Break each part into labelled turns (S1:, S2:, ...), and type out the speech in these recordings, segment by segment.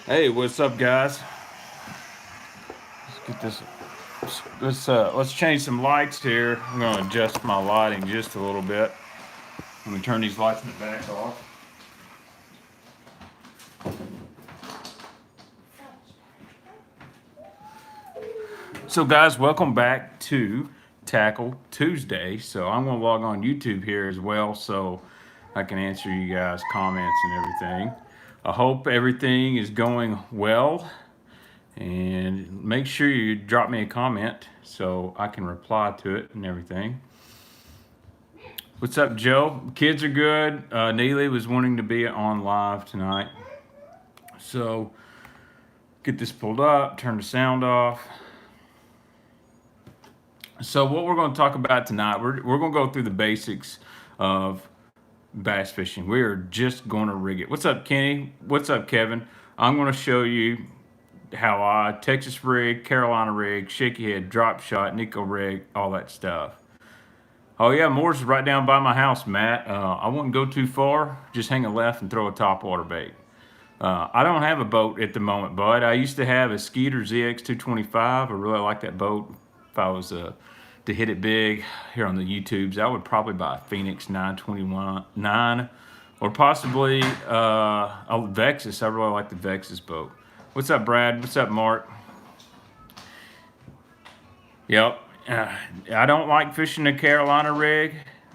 S1: Hey, what's up, guys? Let's get this. Let's change some lights here. I'm going to adjust my lighting just a little bit. I'm going to turn these lights in the back off. So, guys, welcome back to Tackle Tuesday. So, I'm going to log on YouTube here as well, so I can answer you guys' comments and everything. I hope everything is going well. And make sure you drop me a comment so I can reply to it and everything. What's up, Joe? Kids are good. Neely was wanting to be on live tonight. So get this pulled up, turn the sound off. So what we're going to talk about tonight, we're going to go through the basics of bass fishing. We are just going to rig it. What's up, Kenny? What's up, Kevin? I'm going to show you how I Texas rig, Carolina rig, shaky head, drop shot, Neko rig, all that stuff. Oh yeah, Moore's right down by my house, Matt. I wouldn't go too far. Just hang a left and throw a topwater bait. I don't have a boat at the moment, bud. I used to have a Skeeter ZX225. I really like that boat. If I was to hit it big here on the YouTubes, I would probably buy a Phoenix 921 or possibly a Vexus. I really like the Vexus boat. What's up, Brad? What's up, Mark? Yep. I don't like fishing the Carolina rig,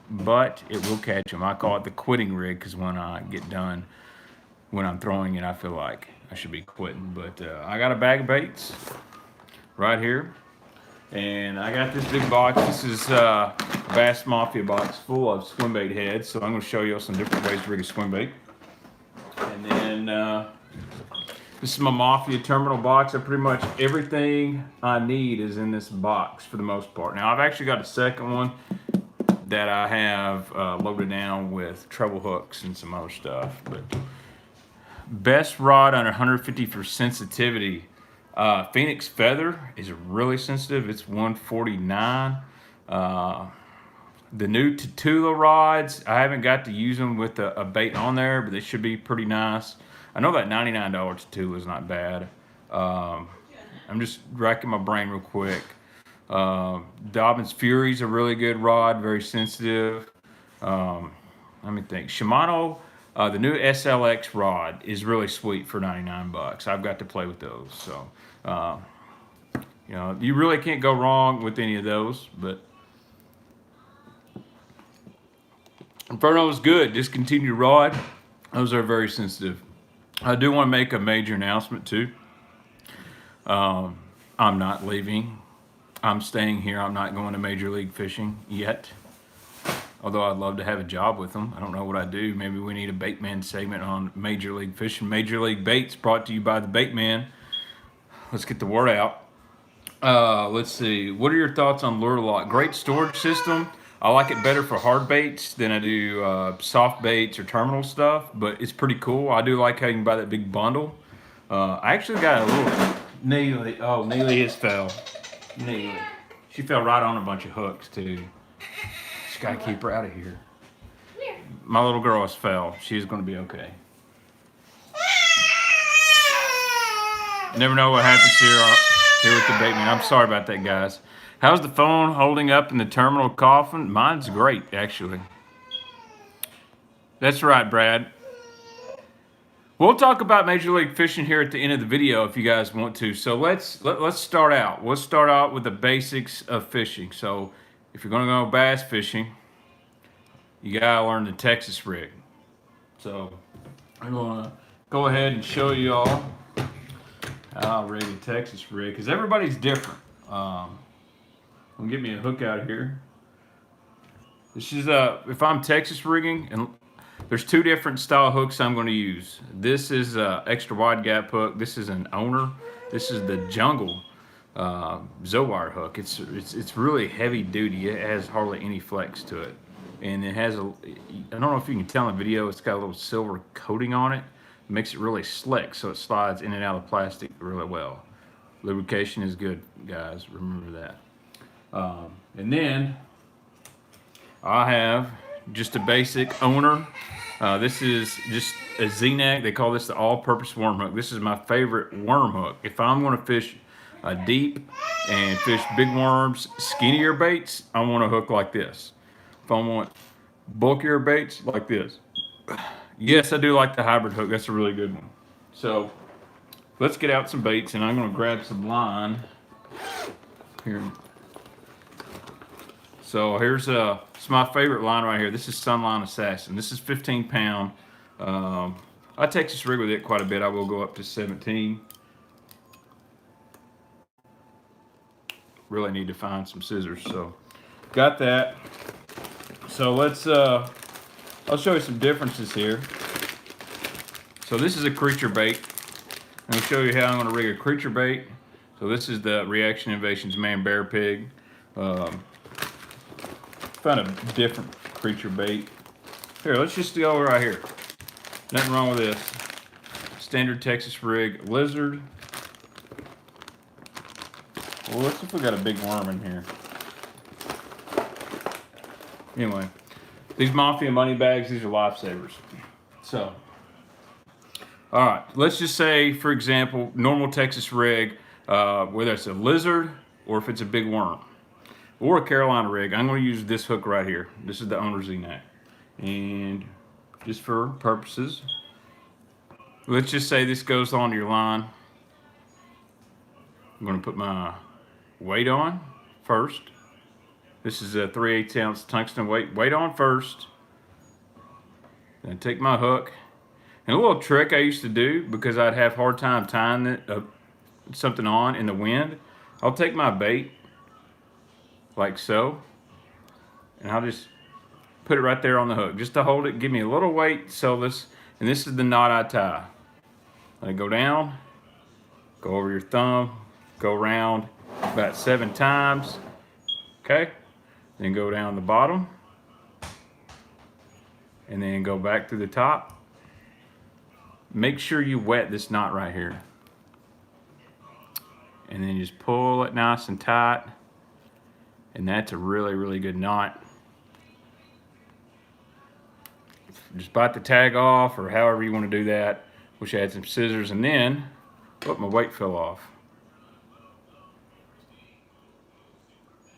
S1: but it will catch them. I call it the quitting rig because when I get done, when I'm throwing it, I feel like I should be quitting. But I got a bag of baits right here. And I got this big box. This is a Bass Mafia box full of Swimbait heads. So I'm going to show you some different ways to rig a Swimbait. And then this is my Mafia terminal box. Pretty much everything I need is in this box for the most part. Now I've actually got a second one that I have loaded down with treble hooks and some other stuff. But best rod under 150 for sensitivity. Phoenix Feather is really sensitive. It's 149. The new Tatula rods, I haven't got to use them with a bait on there, but they should be pretty nice. I know that $99 Tatula is not bad. I'm just racking my brain real quick. Dobbin's Fury's a really good rod, very sensitive. Let me think. Shimano, the new SLX rod is really sweet for 99 bucks. I've got to play with those, so you know, you really can't go wrong with any of those. But Inferno is good. Discontinued rod, those are very sensitive. I do want to make a major announcement too. I'm not leaving. I'm staying here. I'm not going to Major League Fishing yet. Although I'd love to have a job with them. I don't know what I do. Maybe we need a Baitman segment on Major League Fishing. Major League Baits brought to you by TheBAITMAN. Let's get the word out. Let's see. What are your thoughts on Lure Lock? Great storage system. I like it better for hard baits than I do soft baits or terminal stuff, but it's pretty cool. I do like how you can buy that big bundle. I actually got a little Neely. Oh, Neely has fell. Neely. She fell right on a bunch of hooks too. Just gotta keep her out of here. My little girl has fell. She's gonna be okay. Never know what happens here with the Baitman. I'm sorry about that, guys. How's the phone holding up in the terminal coffin? Mine's great, actually. That's right, Brad. We'll talk about Major League Fishing here at the end of the video if you guys want to. So let's start out. Let's start out with the basics of fishing. So if you're going to go bass fishing, you gotta learn the Texas rig. So I'm going to go ahead and show you all how I rig a Texas rig because everybody's different. I'm gonna get me a hook out here. This is if I'm Texas rigging, and there's two different style hooks I'm going to use. This is extra wide gap hook. This is an owner. This is the Jungle Zowire hook. It's really heavy duty. It has hardly any flex to it, and it has a. I don't know if you can tell in the video. It's got a little silver coating on it. It makes it really slick, so it slides in and out of the plastic really well. Lubrication is good, guys. Remember that. And then I have just a basic owner This is just a Z-neck. They call this the all-purpose worm hook. This is my favorite worm hook. If I'm going to fish deep and fish big worms, skinnier baits, I want a hook like this. If I want bulkier baits, like this. Yes, I do like the hybrid hook. That's a really good one. So let's get out some baits, and I'm going to grab some line here. So here's it's my favorite line right here. This is Sunline Assassin. This is 15 pound. I Texas rig with it quite a bit. I will go up to 17. Really need to find some scissors. So got that. So let's I'll show you some differences here. So this is a creature bait. I'm going to show you how I'm going to rig a creature bait. So this is the Reaction Innovations Man Bear Pig. Found a different creature bait. Here, let's just go right here. Nothing wrong with this. Standard Texas rig lizard. Well, let's see if we got a big worm in here. Anyway, these Mafia money bags, these are lifesavers. So, all right, let's just say, for example, normal Texas rig, whether it's a lizard or if it's a big worm, or a Carolina rig, I'm going to use this hook right here. This is the owner's Z-neck. And just for purposes, let's just say this goes onto your line. I'm going to put my weight on first. This is a 3/8 ounce tungsten weight on first. Then take my hook. And a little trick I used to do, because I'd have a hard time tying it, something on in the wind, I'll take my bait like so, and I'll just put it right there on the hook just to hold it, give me a little weight. So this, and this is the knot I tie. Let it go down, go over your thumb, go around about 7 times, okay? Then go down the bottom, and then go back through the top. Make sure you wet this knot right here, and then just pull it nice and tight. And that's a really, really good knot. Just bite the tag off, or however you want to do that. Wish I had some scissors. And then, oh, my weight fell off.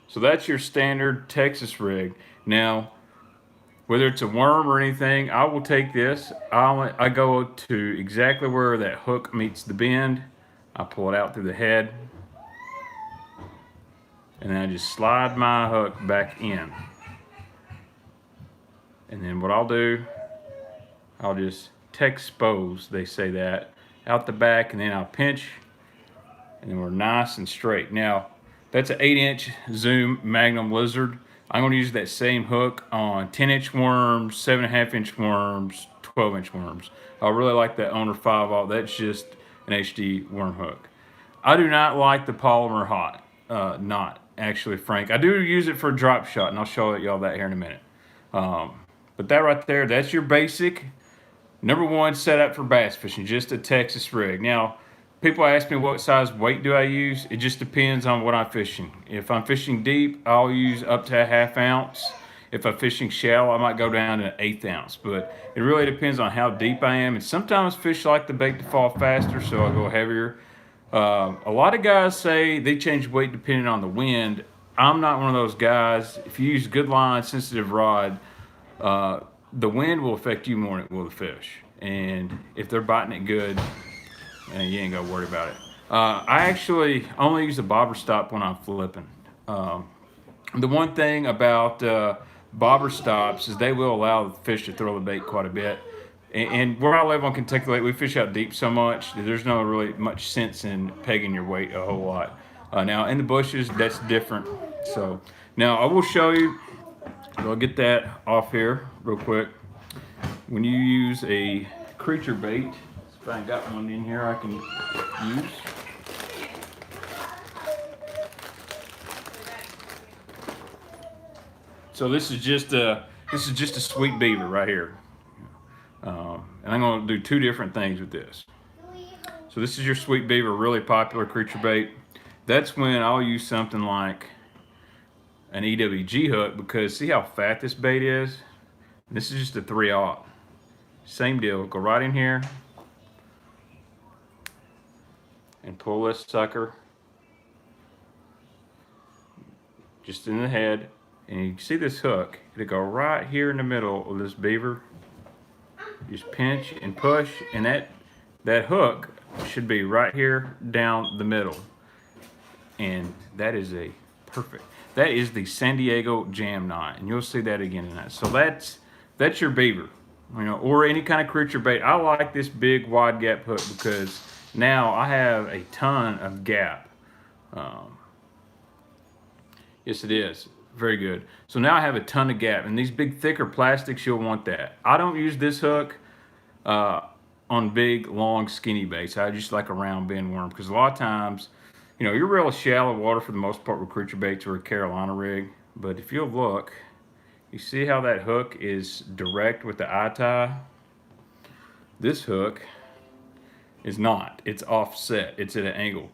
S1: So that's your standard Texas rig. Now, whether it's a worm or anything, I will take this. I go to exactly where that hook meets the bend. I pull it out through the head. And then I just slide my hook back in. And then what I'll do, I'll just expose, they say that, out the back, and then I'll pinch, and then we're nice and straight. Now, that's an 8-inch Zoom Magnum Lizard. I'm going to use that same hook on 10-inch worms, 7.5-inch worms, 12-inch worms. I really like that Owner 5/0. That's just an HD worm hook. I do not like the polymer knot. Actually, Frank, I do use it for a drop shot, and I'll show y'all that here in a minute. But that right there, that's your basic #1 setup for bass fishing, just a Texas rig. Now, people ask me what size weight do I use. It just depends on what I'm fishing. If I'm fishing deep, I'll use up to a 1/2 ounce. If I'm fishing shallow, I might go down to an 1/8 ounce. But it really depends on how deep I am. And sometimes fish like the bait to fall faster, so I'll go heavier. A lot of guys say they change weight depending on the wind. I'm not one of those guys. If you use good line, sensitive rod, the wind will affect you more than it will the fish. And if they're biting it good, you ain't got to worry about it. I actually only use a bobber stop when I'm flipping. The one thing about bobber stops is they will allow the fish to throw the bait quite a bit. And where I live on Kentucky Lake, we fish out deep so much that there's no really much sense in pegging your weight a whole lot. Now in the bushes, that's different. So now I will show you, I'll get that off here real quick. When you use a creature bait, if I ain't got one in here I can use. So this is just a sweet beaver right here. And I'm going to do 2 different things with this. So this is your sweet beaver, really popular creature bait. That's when I'll use something like an EWG hook, because see how fat this bait is? This is just a 3/0. Same deal. Go right in here and pull this sucker just in the head. And you see this hook. It'll go right here in the middle of this beaver. Just pinch and push, and that hook should be right here down the middle. And that is a perfect. That is the San Diego jam knot, and you'll see that again tonight. So that's your beaver, you know, or any kind of creature bait. I like this big wide gap hook because now I have a ton of gap. Yes, it is. Very good. So now I have a ton of gap, and these big thicker plastics, you'll want that. I don't use this hook on big, long, skinny baits. I just like a round bend worm because a lot of times, you know, you're real shallow water for the most part with creature baits or a Carolina rig. But if you'll look, you see how that hook is direct with the eye tie? This hook is not. It's offset. It's at an angle.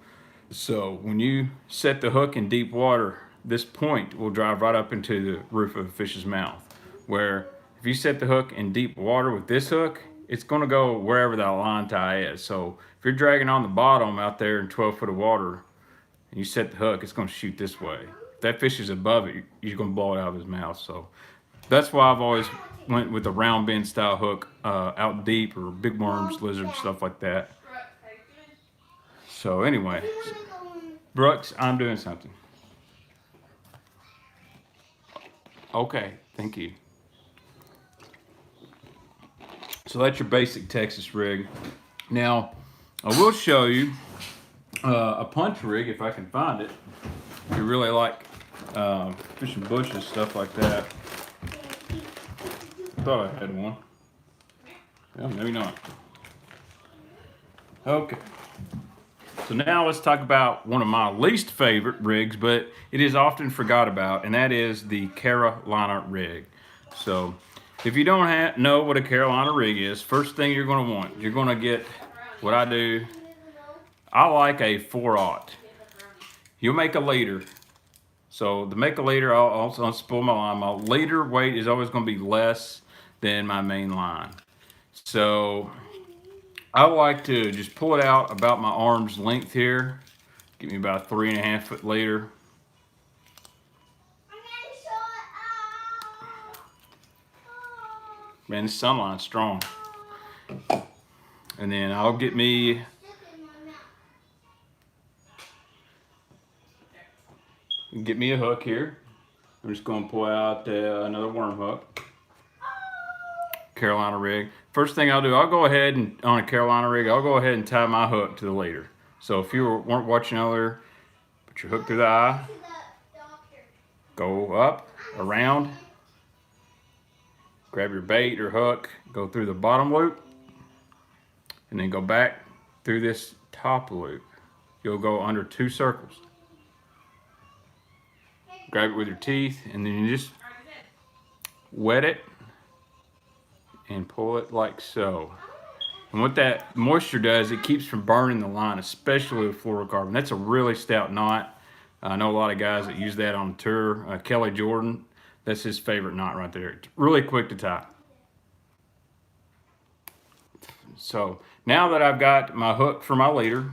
S1: So when you set the hook in deep water, this point will drive right up into the roof of a fish's mouth. Where if you set the hook in deep water with this hook, it's going to go wherever that line tie is. So if you're dragging on the bottom out there in 12 foot of water and you set the hook, it's going to shoot this way. If that fish is above it, you're going to blow it out of his mouth. So that's why I've always went with a round bend style hook out deep, or big worms, lizards, stuff like that. So anyway, Brooks, I'm doing something. Okay, thank you. So that's your basic Texas rig. Now, I will show you a punch rig if I can find it. If you really like fishing bushes, stuff like that. Thought I had one. Yeah, maybe not. Okay. So now let's talk about one of my least favorite rigs, but it is often forgot about, and that is the Carolina rig. So if you don't know what a Carolina rig is, first thing you're going to want, you're going to get what I do. I like a 4/0. You'll make a leader. So to make a leader, I'll spoil my line. My leader weight is always going to be less than my main line. So I like to just pull it out about my arm's length here. Give me about a 3.5 foot leader. Man, this sunline's strong. And then I'll get me a hook here. I'm just going to pull out another worm hook. Carolina rig. First thing I'll do, I'll go ahead and on a Carolina rig, I'll go ahead and tie my hook to the leader. So if you weren't watching earlier, put your hook through the eye, go up, around, grab your bait or hook, go through the bottom loop, and then go back through this top loop. You'll go under 2 circles. Grab it with your teeth, and then you just wet it and pull it like so. And what that moisture does, it keeps from burning the line, especially with fluorocarbon. That's a really stout knot. I know a lot of guys that use that on the tour. Kelly Jordan, that's his favorite knot right there. It's really quick to tie. So now that I've got my hook for my leader,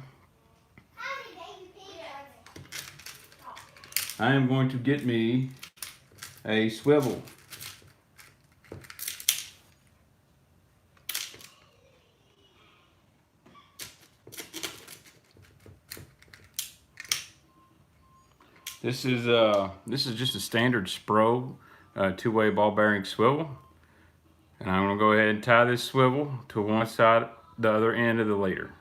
S1: I am going to get me a swivel. This is just a standard Spro 2-way ball bearing swivel, and I'm going to go ahead and tie this swivel to one side, the other end of the leader.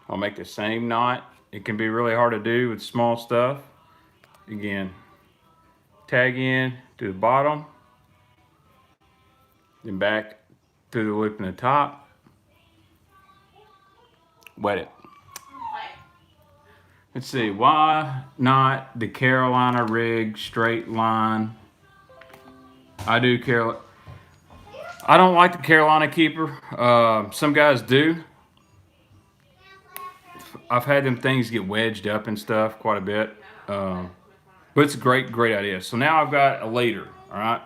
S1: I'll make the same knot. It can be really hard to do with small stuff. Again, tag in to the bottom, then back through the loop in the top, wet it. Let's see, why not the Carolina rig straight line? I don't like the Carolina keeper. Some guys do. I've had them things get wedged up and stuff quite a bit. But it's a great idea. So now I've got a leader, all right?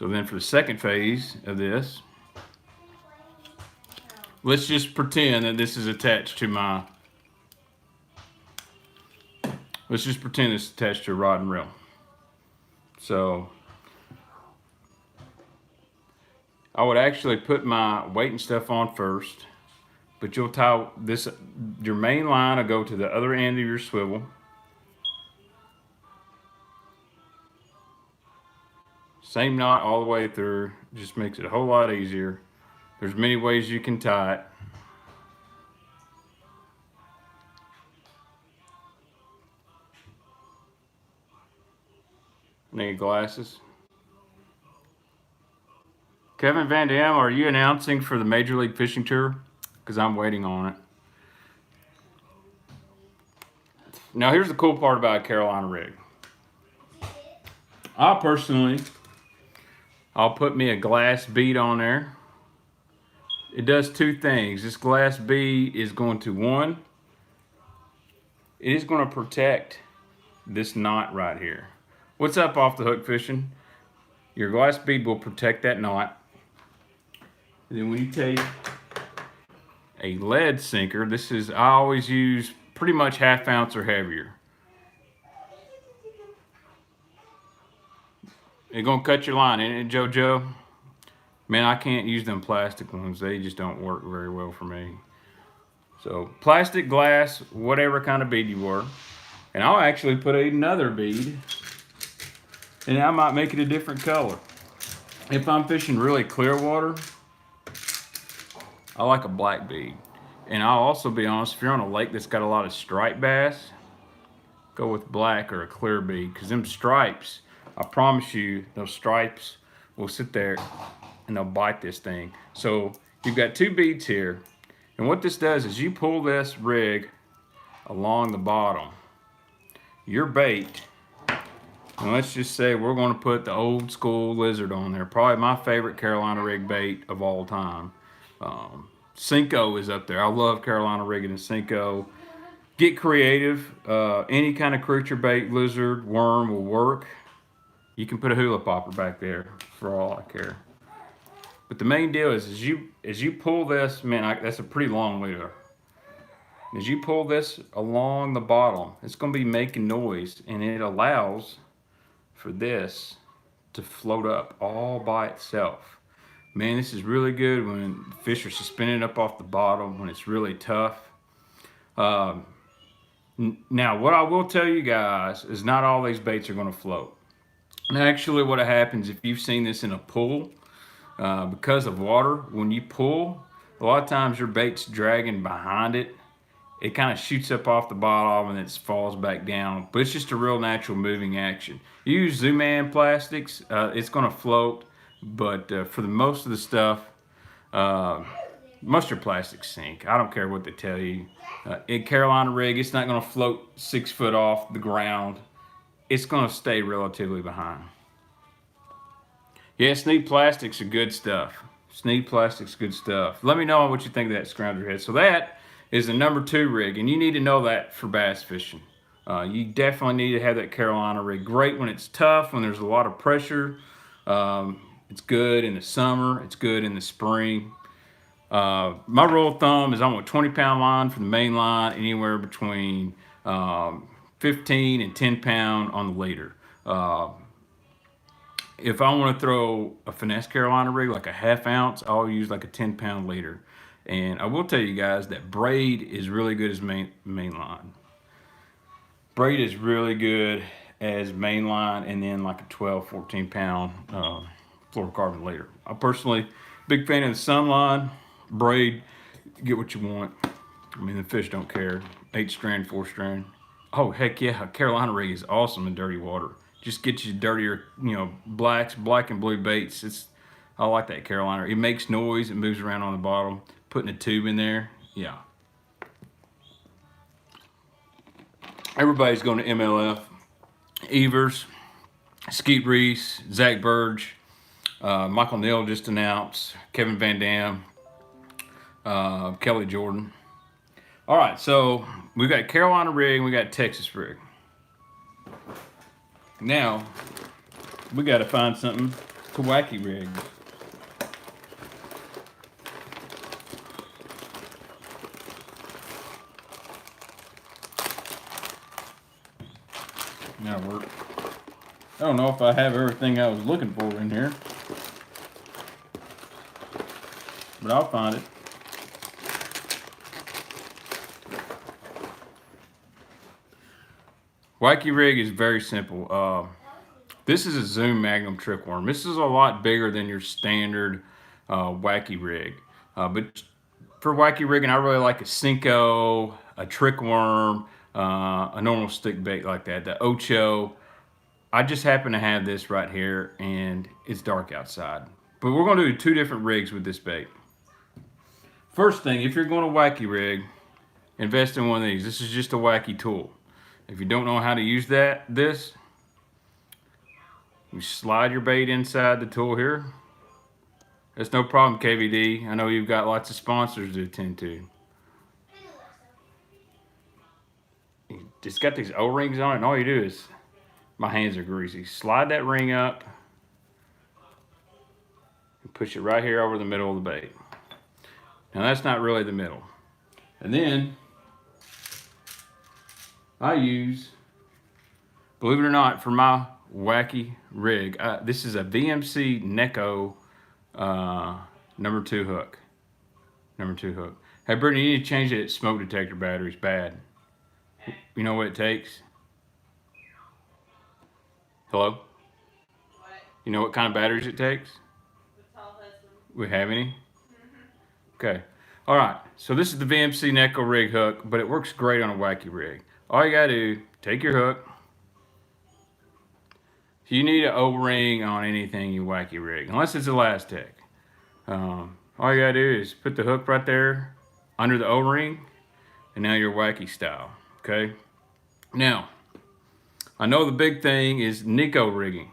S1: So then for the second phase of this, let's just pretend that this is attached to my, let's just pretend it's attached to a rod and reel. So I would actually put my weight and stuff on first, but you'll tie this, your main line will go to the other end of your swivel. Same knot all the way through, just makes it a whole lot easier. There's many ways you can tie it. Need glasses. Kevin Van Dam, are you announcing for the Major League Fishing Tour? Because I'm waiting on it. Now here's the cool part about a Carolina rig. I'll put me a glass bead on there. It does two things. This glass bead is going to, one, it is going to protect this knot right here. What's up off the hook fishing? Your glass bead will protect that knot. And then when you take a lead sinker, this is, I always use pretty much 1/2 ounce or heavier. It's gonna cut your line, ain't it, JoJo? Man, I can't use them plastic ones. They just don't work very well for me. So plastic, glass, whatever kind of bead you were. And I'll actually put another bead, and I might make it a different color. If I'm fishing really clear water, I like a black bead. And I'll also be honest, if you're on a lake that's got a lot of striped bass, go with black or a clear bead, because them stripes, I promise you, those stripes will sit there and they'll bite this thing. So you've got two beads here, and what this does is you pull this rig along the bottom. Your bait, and let's just say we're going to put the old school lizard on there, probably my favorite Carolina rig bait of all time. Senko is up there. I love Carolina rigging and Senko. Get creative. Any kind of creature bait, lizard, worm will work. You can put a hula popper back there for all I care. But the main deal is as you pull this, man, that's a pretty long leader. As you pull this along the bottom, it's going to be making noise, and it allows for this to float up all by itself. Man, this is really good when fish are suspended up off the bottom, when it's really tough. Now, what I will tell you guys is not all these baits are going to float. And actually what happens, if you've seen this in a pool, because of water, when you pull, a lot of times your bait's dragging behind it. It kind of shoots up off the bottom and it falls back down. But it's just a real natural moving action. You use Zooman plastics, it's going to float. But for the most of the stuff, most of your plastics sink. I don't care what they tell you. In Carolina rig, it's not going to float 6 foot off the ground. It's going to stay relatively behind. Yeah, Sneed plastics are good stuff. Sneed plastics, good stuff. Let me know what you think of that scrounger head. So that is the #2 rig, and you need to know that for bass fishing. You definitely need to have that Carolina rig. Great when it's tough, when there's a lot of pressure. It's good in the summer. It's good in the spring. My rule of thumb is I want a 20-pound line for the main line, anywhere between 15 and 10 pound on the leader. If I want to throw a finesse Carolina rig, like a 1/2 ounce, I'll use like a 10-pound leader. And I will tell you guys that braid is really good as main line. Braid is really good as main line, and then like a 12, 14 pound fluorocarbon leader. I personally, big fan of the Sunline. Braid, get what you want. I mean, the fish don't care. 8 strand, 4 strand. Oh, heck yeah, Carolina rig is awesome in dirty water. Just get you dirtier, blacks, black and blue baits. I like that Carolina. It makes noise, it moves around on the bottom. Putting a tube in there, yeah. Everybody's going to MLF. Evers, Skeet Reese, Zach Burge, Michael Neal just announced, Kevin Van Dam, Kelly Jordan. All right, so we've got Carolina rig and we got Texas rig. Now, we got to find something to Wacky Rig. Now I don't know if I have everything I was looking for in here, but I'll find it. Wacky Rig is very simple. This is a Zoom Magnum trick worm. This is a lot bigger than your standard Wacky Rig. But for Wacky Rigging, I really like a Cinco, a trick worm, a normal stick bait like that, the Ocho. I just happen to have this right here, and it's dark outside. But we're going to do 2 different rigs with this bait. First thing, if you're going to Wacky Rig, invest in one of these. This is just a wacky tool. If you don't know how to use this, you slide your bait inside the tool here. That's no problem, KVD. I know you've got lots of sponsors to attend to. It's got these O-rings on it, and all you do is, my hands are greasy, slide that ring up and push it right here over the middle of the bait. Now that's not really the middle. And then I use, believe it or not, for my Wacky Rig, this is a VMC Neko number 2 hook. Hey Brittany, you need to change that smoke detector battery. It's bad. You know what it takes? Hello? What? You know what kind of batteries it takes? We have any? Mm-hmm. Okay. All right. So this is the VMC Neko Rig hook, but it works great on a Wacky Rig. All you gotta do, take your hook. You need an O-ring on anything you Wacky Rig, unless it's elastic. All you gotta do is put the hook right there under the O-ring, and now you're wacky style. Okay. Now, I know the big thing is Neko rigging.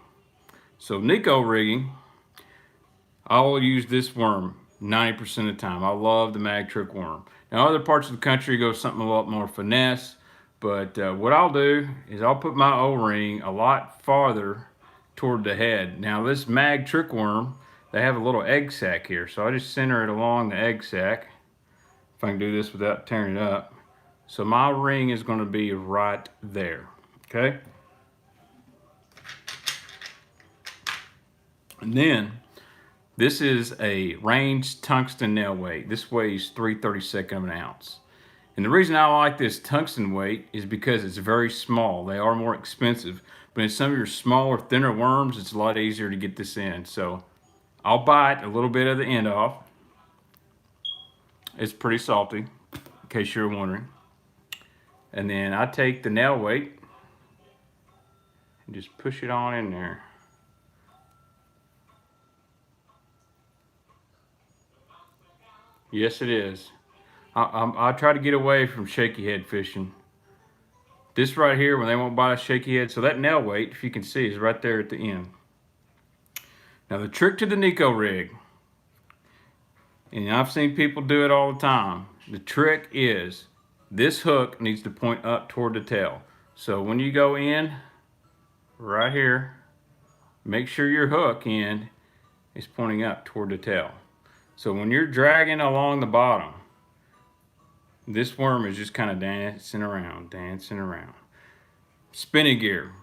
S1: So Neko rigging, I'll use this worm 90% of the time. I love the mag trick worm. Now other parts of the country go something a lot more finesse, but what I'll do is I'll put my O-ring a lot farther toward the head. Now this mag trick worm, they have a little egg sac here, so I just center it along the egg sac. If I can do this without tearing it up. So my ring is going to be right there, okay? And then, this is a ranged tungsten nail weight. This weighs 3/32 of an ounce. And the reason I like this tungsten weight is because it's very small. They are more expensive, but in some of your smaller, thinner worms, it's a lot easier to get this in. So I'll bite a little bit of the end off. It's pretty salty, in case you're wondering. And then I take the nail weight and just push it on in there. Yes, it is. I try to get away from shaky head fishing. This right here, when they won't bite a shaky head, so that nail weight, if you can see, is right there at the end. Now the trick to the Neko rig, and I've seen people do it all the time, the trick is this hook needs to point up toward the tail. So when you go in, right here, make sure your hook end is pointing up toward the tail. So when you're dragging along the bottom, this worm is just kind of dancing around. Spinning gear.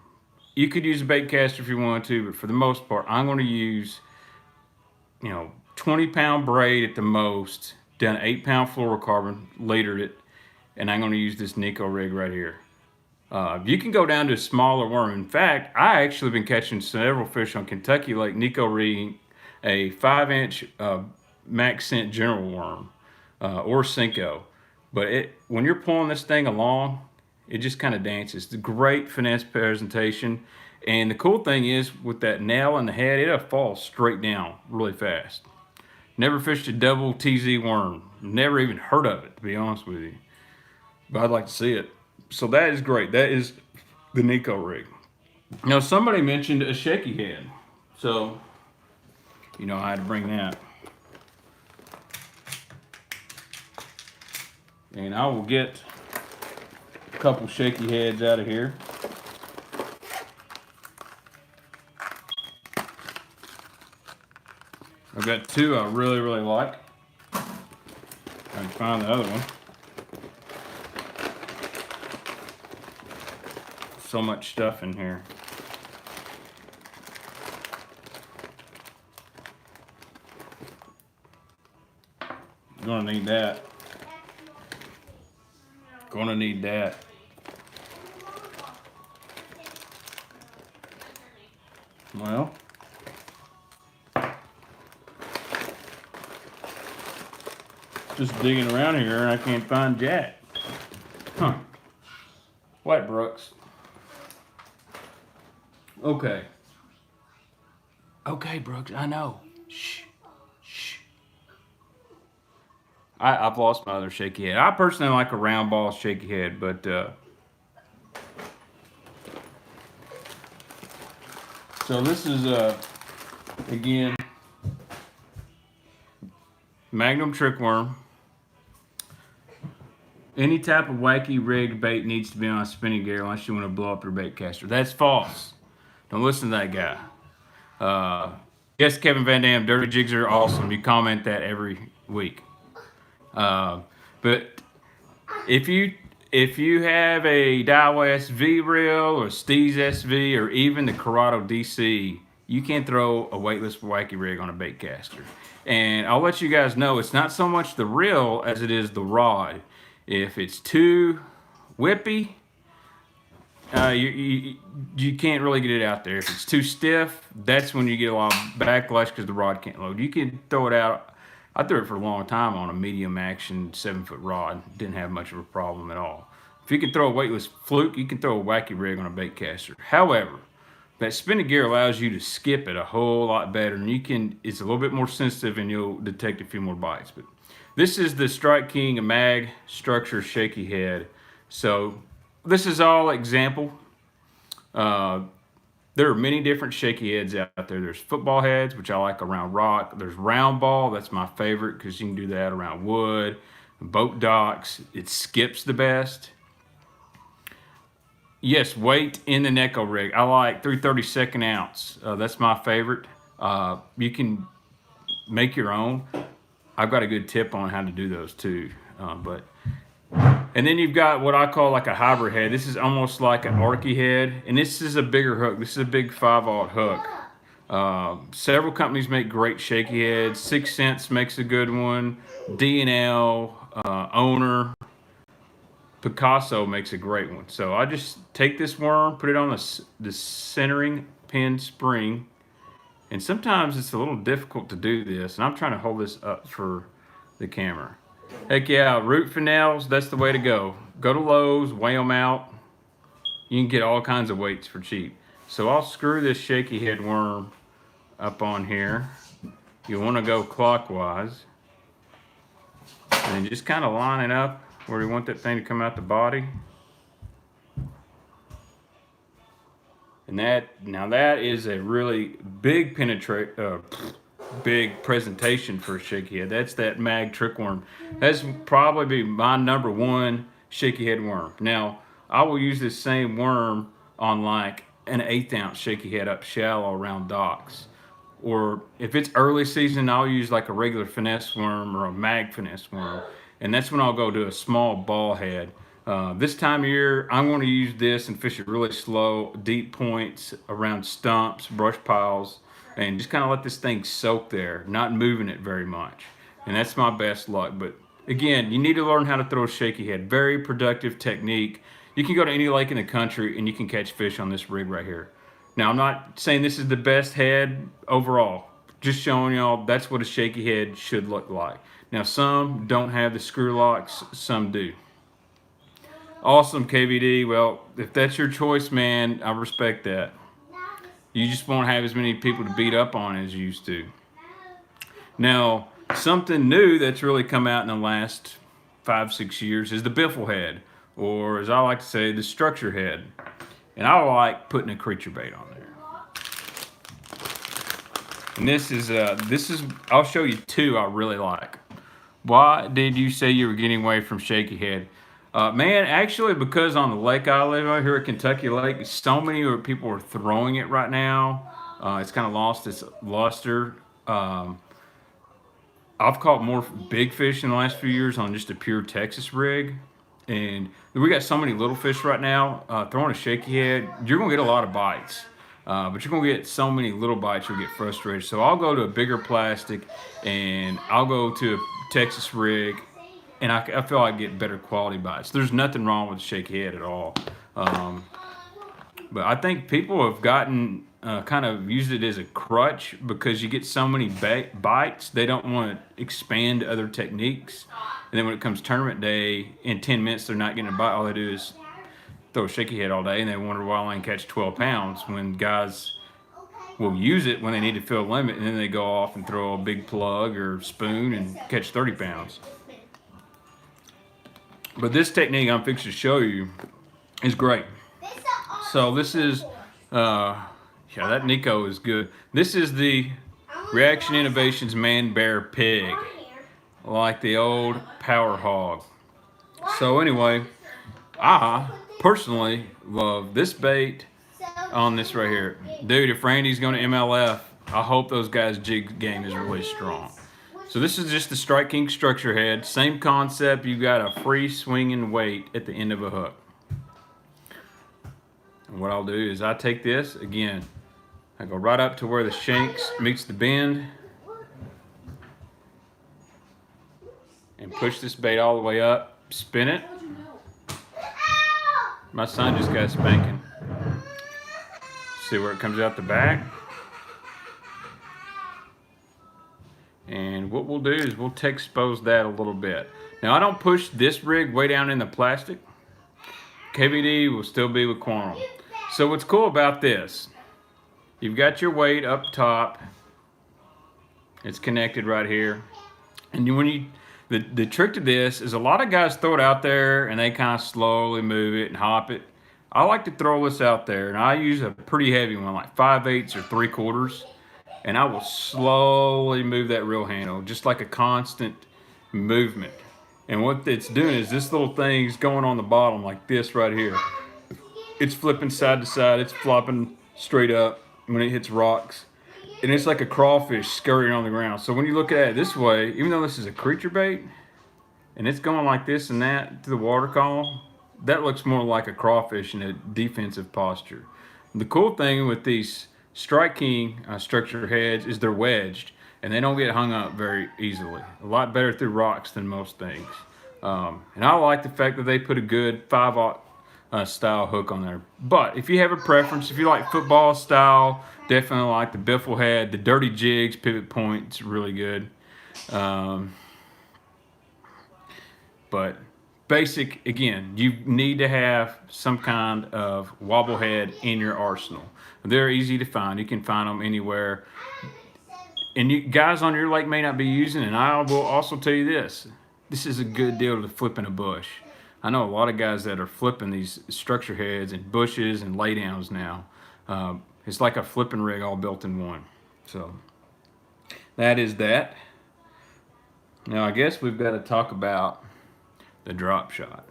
S1: You could use a bait caster if you want to, but for the most part, I'm going to use, 20-pound braid at the most, done 8-pound fluorocarbon, latered it, and I'm going to use this Neko rig right here. You can go down to a smaller worm. In fact, I actually been catching several fish on Kentucky Lake Neko rigging a 5-inch max scent general worm or Cinco. But when you're pulling this thing along, it just kind of dances. It's a great finesse presentation. And the cool thing is, with that nail in the head, it'll fall straight down really fast. Never fished a double TZ worm. Never even heard of it, to be honest with you. But I'd like to see it. So that is great. That is the Neko rig. Now somebody mentioned a shaky head. So, I had to bring that. And I will get a couple shaky heads out of here. I've got two I really, really like. I can find the other one. So much stuff in here. Gonna need that. Gonna need that. Well, just digging around here and I can't find Jack. Huh. What, Brooks? Okay. Okay, Brooks, I know. Shh. Shh. I've lost my other shaky head. I personally like a round ball shaky head, but so this is again Magnum trickworm. Any type of wacky rigged bait needs to be on a spinning gear unless you want to blow up your bait caster. That's false. Don't listen to that guy. Yes, Kevin Van Dam, dirty jigs are awesome. You comment that every week. But if you have a Daiwa SV reel or Steez SV or even the Corrado DC, you can't throw a weightless wacky rig on a bait caster. And I'll let you guys know, it's not so much the reel as it is the rod. If it's too whippy, you can't really get it out there. If it's too stiff, that's when you get a lot of backlash because the rod can't load. You can throw it out. I threw it for a long time on a medium action 7-foot rod. Didn't have much of a problem at all. If you can throw a weightless fluke, you can throw a wacky rig on a bait caster. However, that spinning gear allows you to skip it a whole lot better, and it's a little bit more sensitive and you'll detect a few more bites. But this is the Strike King mag structure shaky head. So this is all example. There are many different shaky heads out there. There's football heads, which I like around rock. There's round ball. That's my favorite because you can do that around wood, boat docks. It skips the best. Yes, weight in the Neko rig. I like 3/32 ounce. That's my favorite. You can make your own. I've got a good tip on how to do those too. And then you've got what I call like a hybrid head. This is almost like an Arky head, and this is a bigger hook. This is a big 5/0 hook. Several companies make great shaky heads. 6 Cents makes a good one. D&L, Owner, Picasso makes a great one. So I just take this worm, put it on the centering pin spring, and sometimes it's a little difficult to do this, and I'm trying to hold this up for the camera. Heck yeah, root finales, that's the way to go. Go to Lowe's, weigh them out. You can get all kinds of weights for cheap. So I'll screw this shaky head worm up on here. You want to go clockwise. And just kind of line it up where you want that thing to come out the body. And that is a really big big presentation for a shaky head. That's that mag trickworm. That's probably be my #1 shaky head worm. Now, I will use this same worm on like an 1/8 ounce shaky head up shallow around docks. Or if it's early season, I'll use like a regular finesse worm or a mag finesse worm. And that's when I'll go to a small ball head. This time of year, I'm going to use this and fish it really slow, deep points around stumps, brush piles, and just kind of let this thing soak there, not moving it very much. And that's my best luck. But again, you need to learn how to throw a shaky head. Very productive technique. You can go to any lake in the country and you can catch fish on this rig right here. Now, I'm not saying this is the best head overall. Just showing y'all that's what a shaky head should look like. Now, some don't have the screw locks, some do. Awesome, KVD. Well, if that's your choice, man, I respect that. You just won't have as many people to beat up on as you used to. Now, something new that's really come out in the last 5-6 years is the biffle head, or as I like to say, the structure head. And I like putting a creature bait on there. And this is I'll show you two I really like. Why did you say you were getting away from shaky head? Man, actually, because on the lake I live out here at Kentucky Lake, so many people are throwing it right now. It's kind of lost its luster. I've caught more big fish in the last few years on just a pure Texas rig. And we got so many little fish right now. Throwing a shaky head, you're gonna get a lot of bites, but you're gonna get so many little bites you'll get frustrated. So I'll go to a bigger plastic, and I'll go to a Texas rig, and I feel I get better quality bites. There's nothing wrong with a shaky head at all, but I think people have gotten kind of used it as a crutch because you get so many bites. They don't want to expand other techniques. And then when it comes tournament day, in 10 minutes, they're not getting a bite. All they do is throw a shaky head all day, and they wonder why they can catch 12 pounds when guys will use it when they need to fill a limit, and then they go off and throw a big plug or spoon and catch 30 pounds. But this technique I'm fixing to show you is great. So this is, yeah, that Neko is good. This is the Reaction Innovations Man Bear Pig, like the old Power Hog. So anyway, I personally love this bait on this right here. Dude, if Randy's going to MLF, I hope those guys' jig game is really strong. So this is just the Strike King structure head. Same concept. You got a free swinging weight at the end of a hook. And what I'll do is I take this, again, I go right up to where the shanks meets the bend, and push this bait all the way up, spin it. My son just got spanking. See where it comes out the back. And what we'll do is we'll expose that a little bit. Now I don't push this rig way down in the plastic. KVD will still be with Quantum. So what's cool about this, you've got your weight up top. It's connected right here. And when you, the trick to this is a lot of guys throw it out there and they kind of slowly move it and hop it. I like to throw this out there, and I use a pretty heavy one, like 5/8 or 3/4, and I will slowly move that reel handle, just like a constant movement. And what it's doing is this little thing's going on the bottom like this right here. It's flipping side to side, it's flopping straight up when it hits rocks. And it's like a crawfish scurrying on the ground. So when you look at it this way, even though this is a creature bait, and it's going like this and that to the water column, that looks more like a crawfish in a defensive posture. The cool thing with these Strike King structure heads is they're wedged, and they don't get hung up very easily. A lot better through rocks than most things. And I like the fact that they put a good 5/0 style hook on there. But if you have a preference, if you like football style, definitely like the biffle head, the dirty jigs, pivot point, it's really good. But basic, again, you need to have some kind of wobble head in your arsenal. They're easy to find. You can find them anywhere. And you guys on your lake may not be using, and I will also tell you this. This is a good deal to flip in a bush. I know a lot of guys that are flipping these structure heads in bushes and laydowns now. It's like a flipping rig all built in one. So that is that. Now I guess we've got to talk about the drop shot.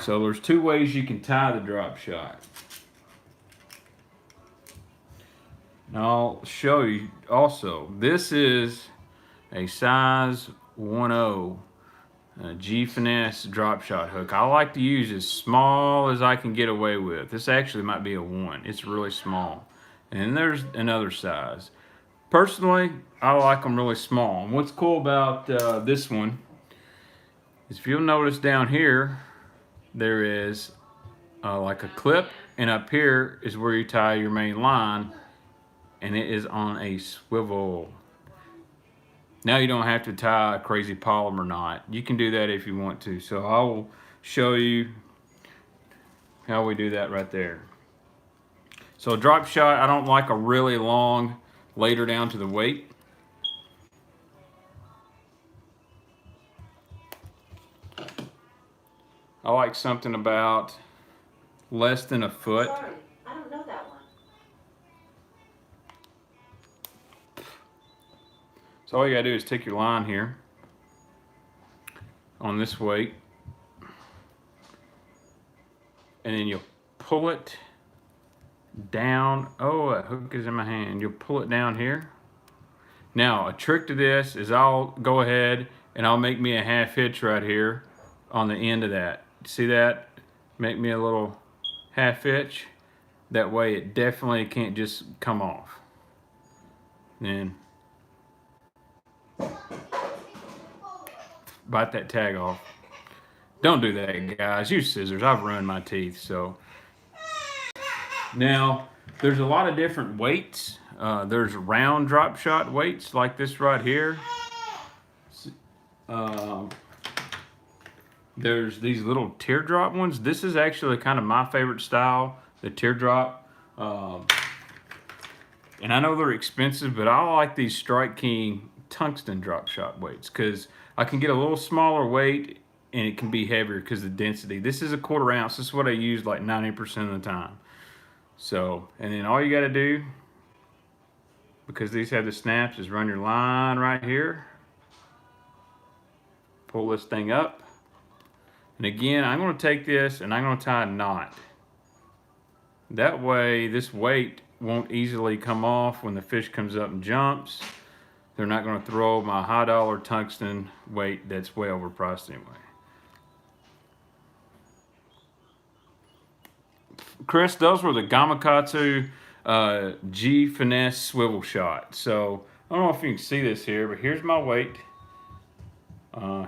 S1: So there's two ways you can tie the drop shot. And I'll show you also. This is a size 1/0 G finesse drop shot hook. I like to use as small as I can get away with. This actually might be a 1. It's really small. And then there's another size. Personally, I like them really small. And what's cool about this one is if you'll notice down here, there is like a clip, and up here is where you tie your main line, and it is on a swivel. Now you don't have to tie a crazy polymer knot. You can do that if you want to. So I will show you how we do that right there. So a drop shot, I don't like a really long later down to the weight. I like something about less than a foot.
S2: Sorry, I don't know that one.
S1: So all you gotta do is take your line here on this weight, and then you'll pull it down. Oh, that hook is in my hand. You'll pull it down here, Now, a trick to this is I'll go ahead and I'll make me a half hitch right here on the end of that. See that? Make me a little half hitch. That way it definitely can't just come off. Then bite that tag off. Don't do that, guys. Use scissors. I've ruined my teeth. So now there's a lot of different weights. There's round drop shot weights like this right here. There's these little teardrop ones. This is actually kind of my favorite style, the teardrop. And I know they're expensive, but I like these Strike King tungsten drop shot weights because I can get a little smaller weight and it can be heavier because of the density. This is a 1/4 ounce. This is what I use like 90% of the time. So, and then all you got to do, because these have the snaps, is run your line right here. Pull this thing up. And again, I'm going to take this and I'm going to tie a knot. That way this weight won't easily come off when the fish comes up and jumps. They're not going to throw my high dollar tungsten weight that's way overpriced anyway. Chris, those were the Gamakatsu G Finesse swivel shot. So I don't know if you can see this here, but here's my weight.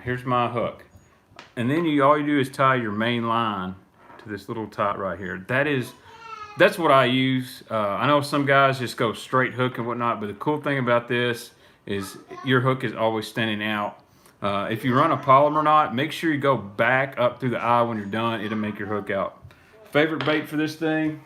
S1: Here's my hook. And then all you do is tie your main line to this little tot right here. That's what I use. I know some guys just go straight hook and whatnot, but the cool thing about this is your hook is always standing out. If you run a polymer knot, make sure you go back up through the eye when you're done. It'll make your hook out. Favorite bait for this thing?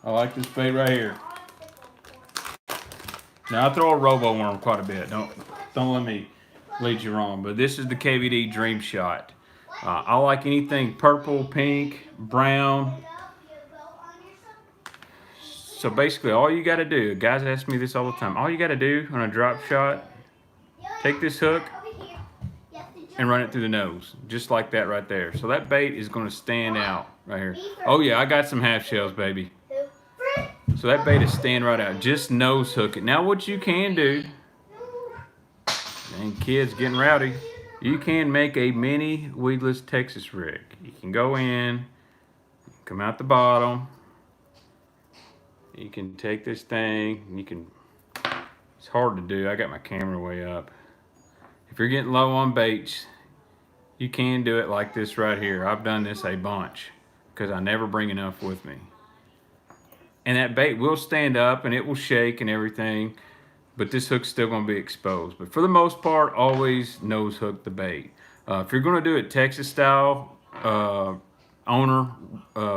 S1: I like this bait right here. Now I throw a robo worm quite a bit. Don't let me lead you wrong, but this is the KVD Dream Shot. I like anything purple, pink, brown. So basically all you got to do, guys ask me this all the time, all you got to do on a drop shot, take this hook and run it through the nose, just like that right there. So that bait is going to stand out right here. Oh yeah, I got some half shells, baby. So that bait is staying right out. Just nose hook it. Now what you can do, and kids getting rowdy, you can make a mini weedless Texas rig. You can go in, come out the bottom. You can take this thing, it's hard to do. I got my camera way up. If you're getting low on baits, you can do it like this right here. I've done this a bunch because I never bring enough with me. And that bait will stand up and it will shake and everything, but this hook's still going to be exposed. But for the most part, always nose hook the bait. If you're going to do it Texas style, owner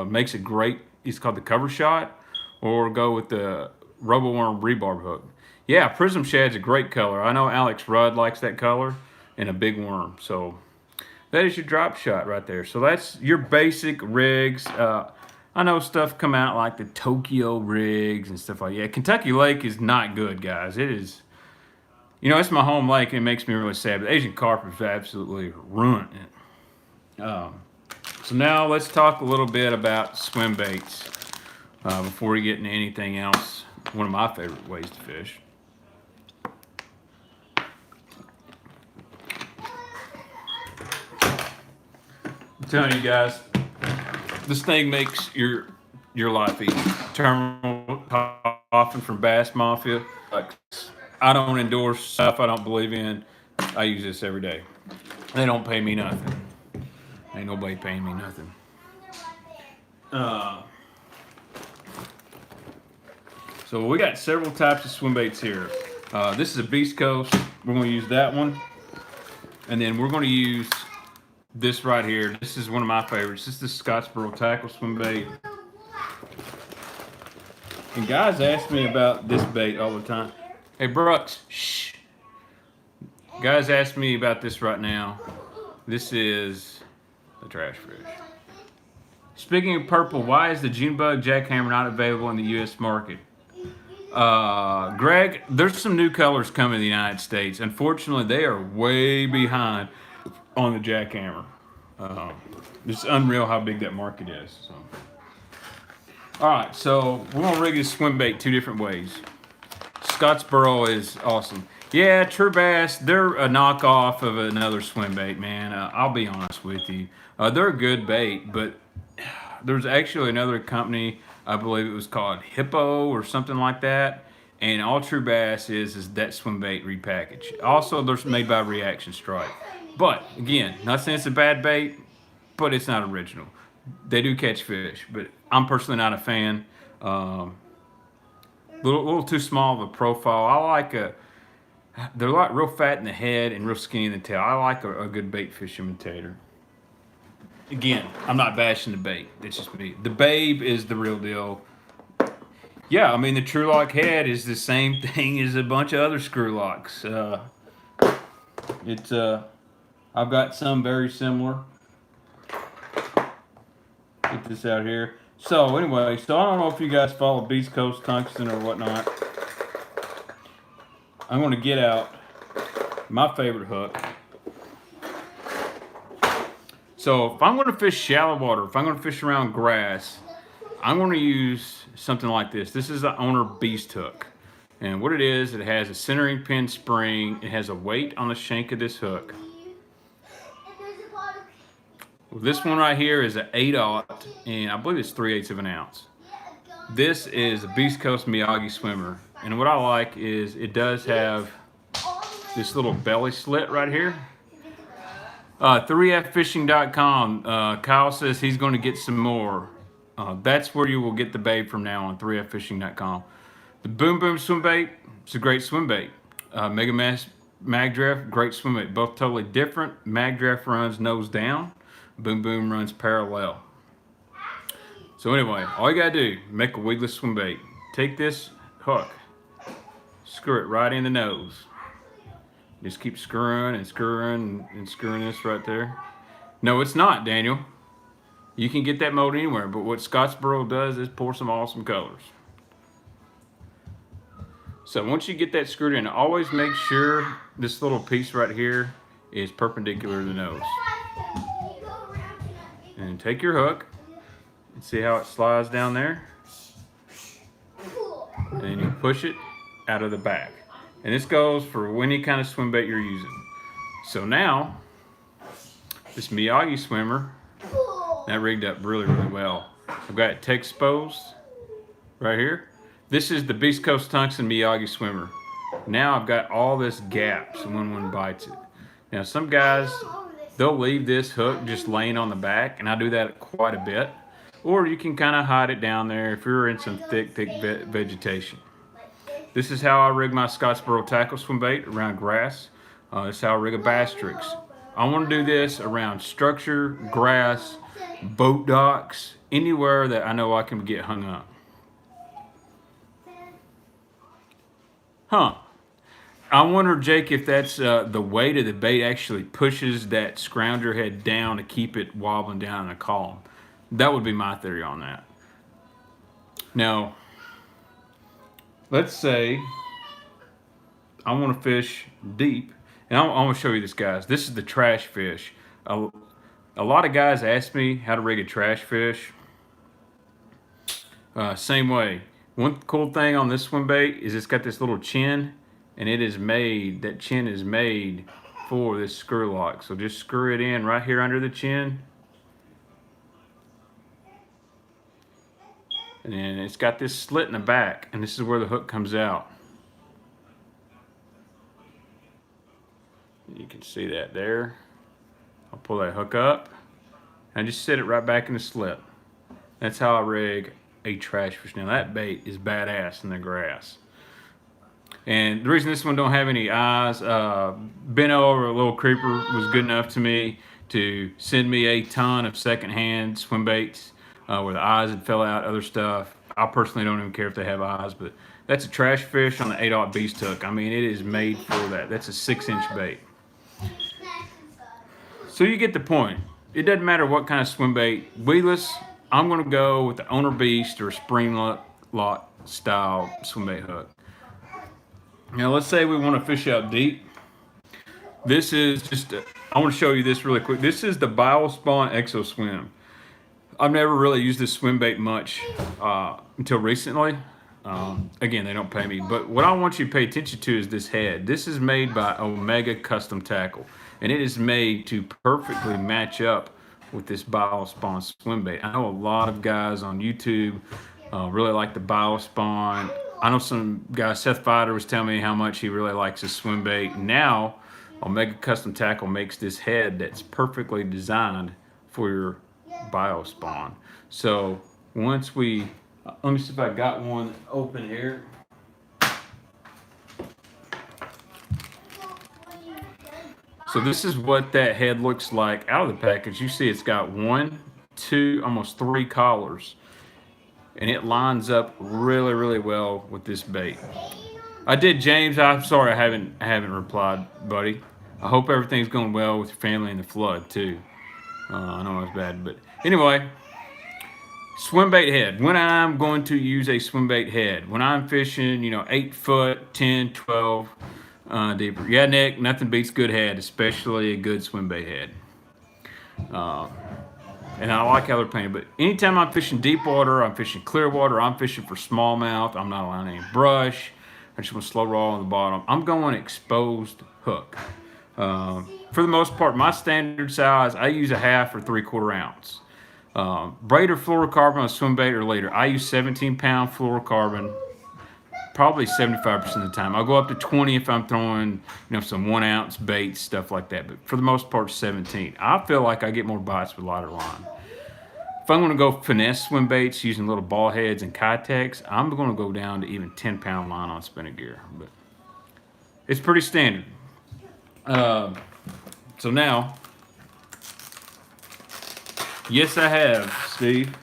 S1: makes a great, it's called the cover shot, or go with the robo worm rebarb hook. Yeah, prism shad's a great color. I know Alex Rudd likes that color and a big worm. So that is your drop shot right there. So that's your basic rigs. I know stuff come out like the Tokyo rigs and stuff like that. Kentucky Lake is not good, guys. It is, you know, it's my home lake and it makes me really sad, but Asian carp is absolutely ruining it. So now let's talk a little bit about swim baits before we get into anything else. One of my favorite ways to fish. I'm telling you guys, this thing makes your life easy. Terminal Coffin from Bass Mafia. Like, I don't endorse stuff I don't believe in. I use this every day. They don't pay me nothing. Ain't nobody paying me nothing. So we got several types of swim baits here. This is a Beast Coast. We're going to use that one. And then we're going to use this right here. This is one of my favorites. This is the Scottsboro Tackle swim bait. And guys ask me about this bait all the time. Hey Brooks, shh. Guys ask me about this right now. This is the trash fish. Speaking of purple, why is the Junebug jackhammer not available in the U.S. market? Greg, there's some new colors coming to the United States. Unfortunately, they are way behind on the jackhammer. It's unreal how big that market is. So. All right, so we're gonna rig this swim bait 2 different ways. Scottsboro is awesome. Yeah, True Bass, they're a knockoff of another swim bait, man. I'll be honest with you. They're a good bait, but there's actually another company, I believe it was called Hippo or something like that. And all True Bass is that swim bait repackaged. Also, they're made by Reaction Strike. But again, not saying it's a bad bait, but it's not original. They do catch fish, but I'm personally not a fan. Little too small of a profile. I like they're like real fat in the head and real skinny in the tail. I like a good bait fish imitator. Again, I'm not bashing the bait. It's just me. The Babe is the real deal. Yeah, I mean the True Lock head is the same thing as a bunch of other screw locks. I've got some very similar. Get this out here. So anyway, I don't know if you guys follow Beast Coast Tungsten or whatnot. I'm going to get out my favorite hook. So if I'm going to fish shallow water, if I'm going to fish around grass, I'm going to use something like this. This is the Owner Beast hook. And what it is, it has a centering pin spring. It has a weight on the shank of this hook. This one right here is an 8/0, and I believe it's 3/8 of an ounce. This is a Beast Coast Miyagi swimmer, and what I like is it does have this little belly slit right here. 3FFishing.com. Kyle says he's going to get some more. That's where you will get the Babe from now on. 3FFishing.com. The Boom Boom swim bait. It's a great swim bait. Mega Mass Mag Draft, great swim bait. Both totally different. Mag Draft runs nose down. Boom Boom runs parallel. So anyway, all you gotta do, make a weedless swim bait. Take this hook, screw it right in the nose. Just keep screwing and screwing and screwing this right there. No, it's not, Daniel. You can get that mold anywhere, but what Scottsboro does is pour some awesome colors. So once you get that screwed in, always make sure this little piece right here is perpendicular to the nose. And take your hook and see how it slides down there. And then you push it out of the back. And this goes for any kind of swim bait you're using. So now, this Miyagi swimmer, that rigged up really, really well. I've got it exposed right here. This is the Beast Coast Tungsten Miyagi swimmer. Now I've got all this gaps when one bites it. Now some guys, they'll leave this hook just laying on the back, and I do that quite a bit. Or you can kind of hide it down there if you're in some thick vegetation. This is how I rig my Scottsboro tackle swim bait around grass. This is how I rig a bass tricks. I want to do this around structure, grass, boat docks, anywhere that I know I can get hung up. Huh. I wonder, Jake, if that's the weight of the bait actually pushes that scrounger head down to keep it wobbling down in a column. That would be my theory on that. Now, let's say I want to fish deep, and I'm going to show you this, guys. This is the trash fish. A lot of guys ask me how to rig a trash fish. Same way. One cool thing on this swim bait is it's got this little chin, and it is made, that chin is made for this screw lock. So just screw it in right here under the chin. And then it's got this slit in the back, and this is where the hook comes out. You can see that there. I'll pull that hook up and just set it right back in the slit. That's how I rig a trash fish. Now that bait is badass in the grass. And the reason this one don't have any eyes, Benno over a Little Creeper was good enough to me to send me a ton of secondhand swim baits where the eyes had fell out, other stuff. I personally don't even care if they have eyes, but that's a trash fish on the 8/0 beast hook. I mean, it is made for that. That's a 6-inch bait. So you get the point. It doesn't matter what kind of swim bait. Weedless, I'm going to go with the Owner Beast or spring lock style swim bait hook. Now let's say we want to fish out deep. This is just I want to show you this really quick. This is the BioSpawn Exo Swim. I've never really used this swim bait much until recently. Again, they don't pay me, but what I want you to pay attention to is this head. This is made by Omega Custom Tackle, and it is made to perfectly match up with this BioSpawn swim bait. I know a lot of guys on YouTube really like the BioSpawn. I know some guy, Seth Fighter, was telling me how much he really likes his swim bait. Now, Omega Custom Tackle makes this head that's perfectly designed for your BioSpawn. So once we, let me see if I got one open here. So this is what that head looks like out of the package. You see it's got 1, 2, almost 3 collars. And it lines up really, really well with this bait. I did, James. I'm sorry I haven't replied, buddy. I hope everything's going well with your family and the flood too. I know it's bad, but anyway, swim bait head. When I'm going to use a swim bait head, when I'm fishing, 8 foot, 10, 12 deeper. Yeah, Nick, nothing beats good head, especially a good swim bait head. And I like how they're painted, but anytime I'm fishing deep water, I'm fishing clear water, I'm fishing for smallmouth, I'm not allowing any brush, I just want to slow roll on the bottom, I'm going exposed hook. For the most part, my standard size, I use a 1/2 or 3/4 ounce. Braid or fluorocarbon on swim bait or leader, I use 17-pound fluorocarbon probably 75% of the time. I'll go up to 20 if I'm throwing, some 1 ounce baits, stuff like that. But for the most part, 17. I feel like I get more bites with lighter line. If I'm going to go finesse swim baits using little ball heads and Kitex, I'm going to go down to even 10-pound line on spinning gear. But it's pretty standard. So now, yes, I have, Steve.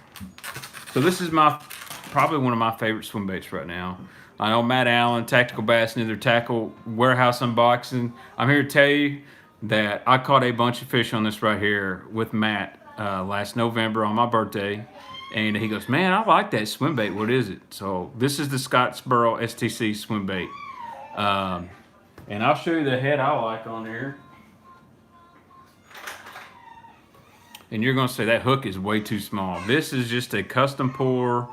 S1: So this is probably one of my favorite swim baits right now. I know Matt Allen, Tactical Bass and Other Tackle Warehouse Unboxing. I'm here to tell you that I caught a bunch of fish on this right here with Matt last November on my birthday. And he goes, man, I like that swim bait. What is it? So this is the Scottsboro STC swim bait. And I'll show you the head I like on here. And you're going to say that hook is way too small. This is just a custom pour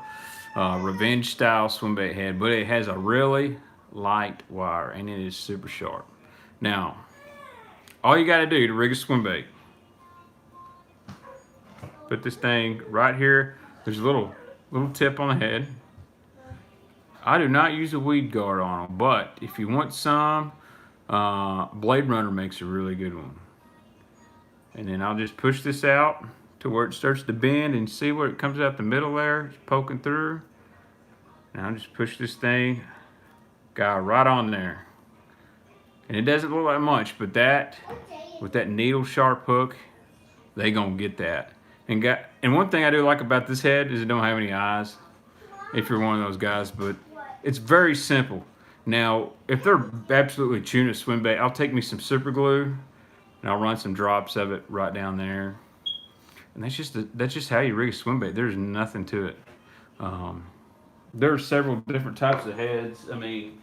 S1: revenge style swim bait head, but it has a really light wire and it is super sharp. Now, all you got to do to rig a swim bait, put this thing right here. There's a little tip on the head. I do not use a weed guard on them, but if you want some, Blade Runner makes a really good one. And then I'll just push this out to where it starts to bend and see where it comes out the middle there. It's poking through. And I'll just push this thing, guy, right on there. And it doesn't look like much, but that, with that needle sharp hook, they gonna get that. And one thing I do like about this head is it don't have any eyes, if you're one of those guys, but it's very simple. Now, if they're absolutely chewing a swim bait, I'll take me some super glue and I'll run some drops of it right down there. And that's just how you rig a swim bait. There's nothing to it. There are several different types of heads. I mean,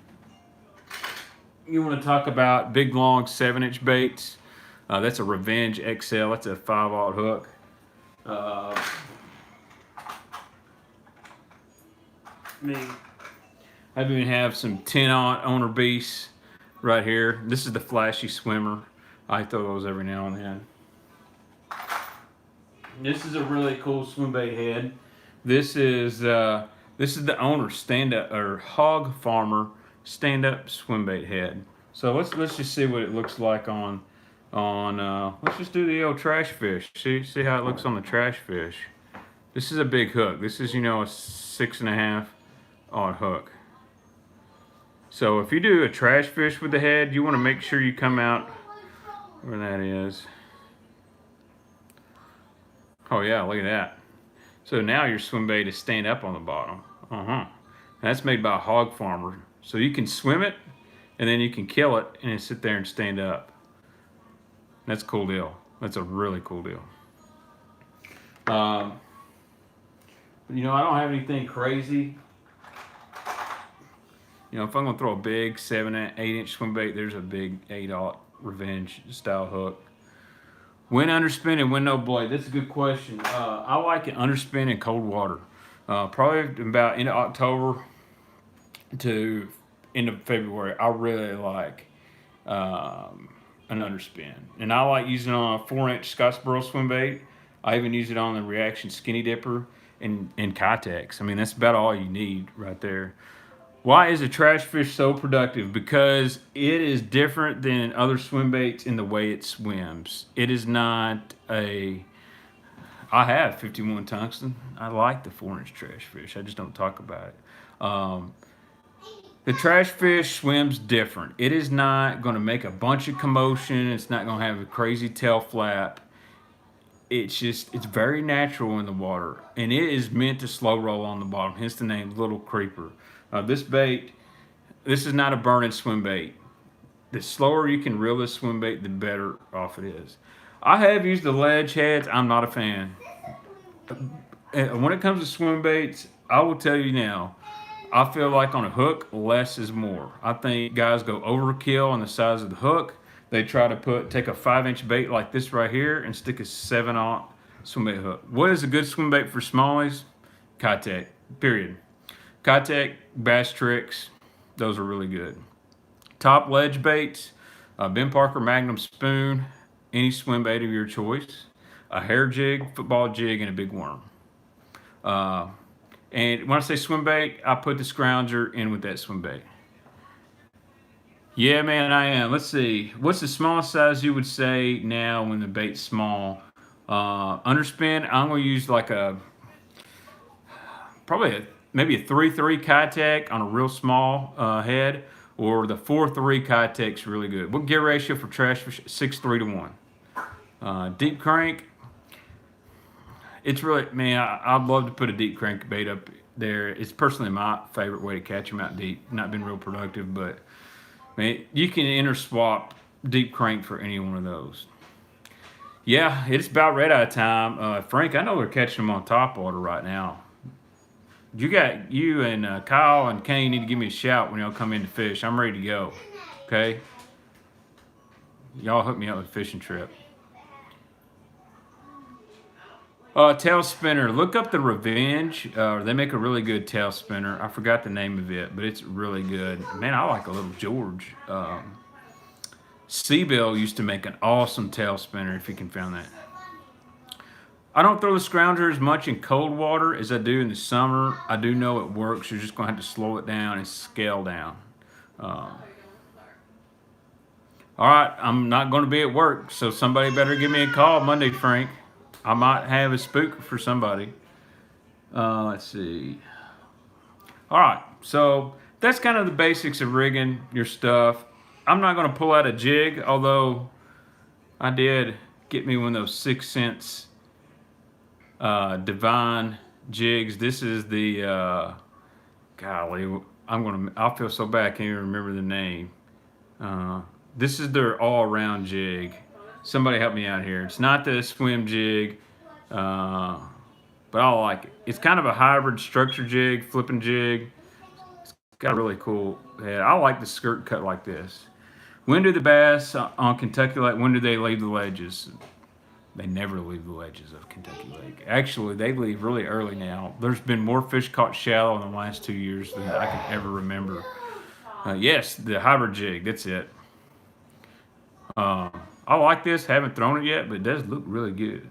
S1: you want to talk about big, long 7-inch baits. That's a Revenge XL. That's a 5/0 hook. I even have some 10-aught owner beasts right here. This is the Flashy Swimmer. I throw those every now and then. This is a really cool swim bait head. This is the owner stand-up or Hog Farmer stand-up swim bait head. So let's just see what it looks like on let's just do the old trash fish. See how it looks on the trash fish. This is a big hook. This is a 6.5-aught hook. So if you do a trash fish with the head, you want to make sure you come out where that is. Oh yeah, look at that. So now your swim bait is stand up on the bottom. That's made by a Hog Farmer. So you can swim it and then you can kill it and sit there and stand up. That's a cool deal. That's a really cool deal. I don't have anything crazy. If I'm gonna throw a big 7, 8-inch swim bait, there's a big 8-aught Revenge style hook. When underspin and when no blade? That's a good question. I like it underspin in cold water. Probably about end of October to end of February. I really like an underspin. And I like using it on a 4-inch Scottsboro swim bait. I even use it on the Reaction Skinny Dipper and Kitex. I mean, that's about all you need right there. Why is a trash fish so productive? Because it is different than other swim baits in the way it swims. It is not a. I have 51 tungsten. I like the 4-inch trash fish. I just don't talk about it. The trash fish swims different. It is not going to make a bunch of commotion. It's not going to have a crazy tail flap. It's very natural in the water, and it is meant to slow roll on the bottom. Hence the name Little Creeper. This is not a burning swim bait. The slower you can reel this swim bait, the better off it is. I have used the ledge heads. I'm not a fan. When it comes to swim baits, I will tell you now, I feel like on a hook, less is more. I think guys go overkill on the size of the hook. They try to take a 5-inch bait like this right here and stick a 7/0 swim bait hook. What is a good swim bait for smallies? Kitex, period. Kitex, Bass Tricks, those are really good. Top ledge baits, Ben Parker Magnum Spoon, any swim bait of your choice, a hair jig, football jig, and a big worm. And when I say swim bait, I put the scrounger in with that swim bait. Yeah, man, I am. Let's see. What's the smallest size you would say now when the bait's small? Underspin, I'm going to use like maybe a 3-3 Kitex on a real small head, or the 4-3 Kitex really good. What gear ratio for trash fish? 6-3 to 1. Deep crank. It's really, man, I'd love to put a deep crank bait up there. It's personally my favorite way to catch them out deep. Not been real productive, but man, you can interswap deep crank for any one of those. Yeah, it's about red eye time. Frank, I know they're catching them on top water right now. You and Kyle and Kane need to give me a shout when y'all come in to fish. I'm ready to go. Okay? Y'all hook me up with a fishing trip. Tail spinner. Look up the Revenge. They make a really good tail spinner. I forgot the name of it, but it's really good. Man, I like a little George. Seabill used to make an awesome tail spinner, if you can find that. I don't throw the scrounger as much in cold water as I do in the summer. I do know it works. You're just going to have to slow it down and scale down. All right, I'm not going to be at work, so somebody better give me a call Monday, Frank. I might have a spook for somebody. Let's see. All right, so that's kind of the basics of rigging your stuff. I'm not going to pull out a jig, although I did get me one of those 6 cents Divine jigs. This is the golly. I'll feel so bad. I can't even remember the name. This is their all-around jig. Somebody help me out here. It's not the swim jig, but I like it. It's kind of a hybrid structure jig, flipping jig. It's got a really cool head. I like the skirt cut like this. When do the bass on Kentucky Lake, when do they leave the ledges? They never leave the ledges of Kentucky Lake. Actually, they leave really early now. There's been more fish caught shallow in the last 2 years than I can ever remember. Yes, the hybrid jig, that's it. I like this. Haven't thrown it yet, but it does look really good.